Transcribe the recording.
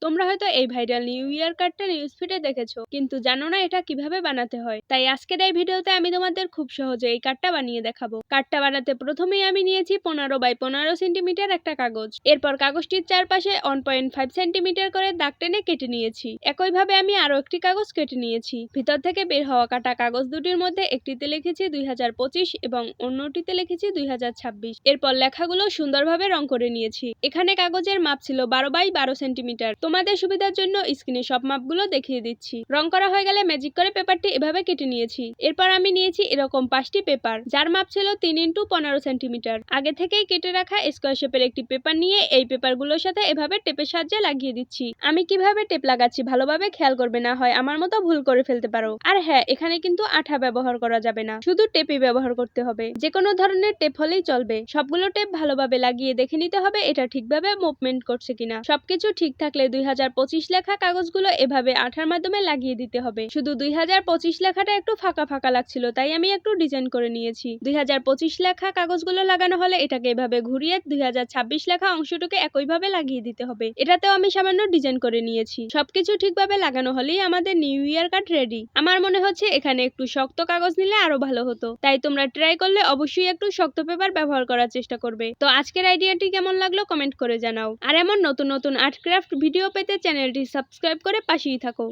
তোমরা হয়তো এই ভাইরাল নিউ ইয়ার কার্ডটা নিউজ ফিডে দেখেছো, কিন্তু জানো না এটা কিভাবে বানাতে হয়। তাই আজকের এই ভিডিওতে আমি তোমাদের খুব সহজে এই কার্ডটা বানিয়ে দেখাবো। কার্ডটা বানাতে প্রথমেই আমি নিয়েছি 15 বাই 15 সেন্টিমিটার একটা কাগজ। এরপর কাগজটির চারপাশে 1.5 সেন্টিমিটার করে দাগ টেনে কেটে নিয়েছি। একইভাবে আমি আরো একটি কাগজ কেটে নিয়েছি। ভিতর থেকে বের হওয়া কাটা কাগজ দুটির মধ্যে একটিতে লিখেছি 2025 এবং অন্যটিতে লিখেছি 2026। এরপর লেখাগুলো সুন্দরভাবে রং করে নিয়েছি। এখানে কাগজের মাপ ছিল 12 বাই 12 সেন্টিমিটার। তোমাদের সুবিধার জন্য স্ক্রিনে সব মাপগুলো দেখিয়ে দিচ্ছি। রং করা হয়ে গেলে ম্যাজিক করে পেপারটি এভাবে কেটে নিয়েছি। এরপর আমি নিয়েছি এরকম 5টি পেপার, যার মাপ ছিল 3 ইন্টু 15 সেন্টিমিটার। আগে থেকেই কেটে রাখা স্কোয়ার শেপের একটি পেপার নিয়ে এই পেপারগুলোর সাথে এভাবে টেপের সাহায্যে লাগিয়ে দিচ্ছি। আমি কিভাবে টেপ লাগাচ্ছি ভালোভাবে খেয়াল করবে, না হয় আমার মতো ভুল করে ফেলতে পারো। আর হ্যাঁ, এখানে কিন্তু আঠা ব্যবহার করা যাবে না, শুধু টেপই ব্যবহার করতে হবে। যে কোনো ধরনের টেপ হলেই চলবে। সবগুলো টেপ ভালোভাবে লাগিয়ে দেখে নিতে হবে এটা ঠিকভাবে মুভমেন্ট করছে কিনা। সবকিছু ঠিক থাকলে 2025 লেখা কাগজগুলো এভাবে আঠার মাধ্যমে লাগিয়ে দিতে হবে। শুধু 2025 লেখাটা একটু ফাঁকা ফাঁকা লাগছিল, তাই আমি একটু ডিজাইন করে নিয়েছি। 2025 লেখা কাগজগুলো লাগানো হলে এটাকে এভাবে ঘুরিয়ে 2026 লেখা অংশটুকে একইভাবে লাগিয়ে দিতে হবে। এটাতেও আমি সামান্য ডিজাইন করে নিয়েছি। সবকিছু ঠিকভাবে লাগানো হলেই আমাদের নিউ ইয়ার কার্ড রেডি। আমার মনে হচ্ছে এখানে একটু শক্ত কাগজ নিলে আরো ভালো হতো, তাই তোমরা ট্রাই করলে অবশ্যই একটু শক্ত পেপার ব্যবহার করার চেষ্টা করবে। তো আজকের আইডিয়াটি কেমন লাগলো কমেন্ট করে জানাও। আর এমন নতুন নতুন আর্ট ক্রাফট ভিডিও পেতে চ্যানেলটি সাবস্ক্রাইব করে পাশেই থাকো।